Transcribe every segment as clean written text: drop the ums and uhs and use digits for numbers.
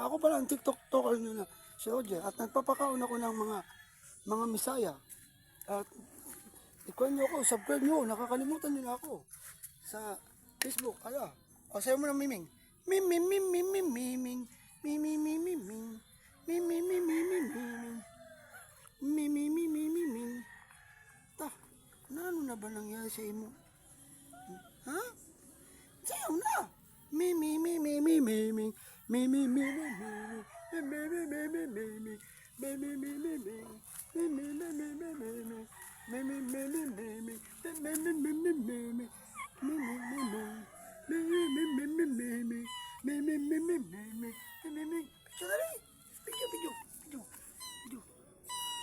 Ako pala ang TikTok talker nyo na si Roger at nagpapakaon ako ng mga misaya. At ikuan nyo ako, subscribe nyo, nakakalimutan nyo na ako sa Facebook. Ala, o sayo mo na miming. Miming, miming, miming, miming, miming, miming, miming, miming, miming, miming, miming. Ta, ano na ba nangyari sa imo? Ha? Sayaw na! Miming, miming, miming, miming,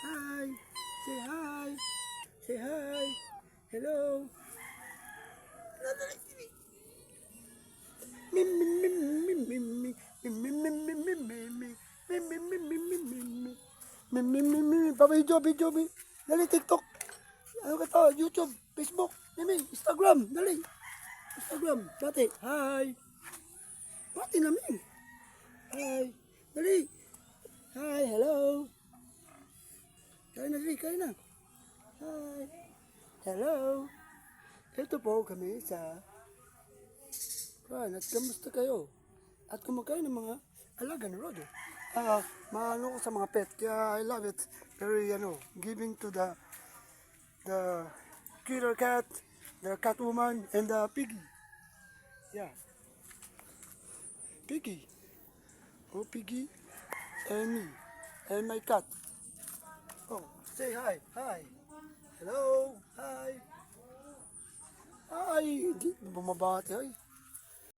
Hi! Say hi! Say hi! Hello! Video. Dali, TikTok. Ano ka to? YouTube, Facebook, Instagram. Dali. Instagram. Bati. Hi. Bati namin. Hi. Dali. Hi. Hello. Kain na, dali. Kain na. Hi. Hello. Ito po kami sa at kamusta kayo? At kumakain ng mga alaga ni Roger. Maano ko sa mga pet, kaya I love it. Very, giving to the killer cat, the cat woman, and the piggy. Yeah. Piggy. Oh, piggy. And me. And my cat. Oh, say hi. Hi. Hello. Hi. Ay, hindi bumabati. Ay.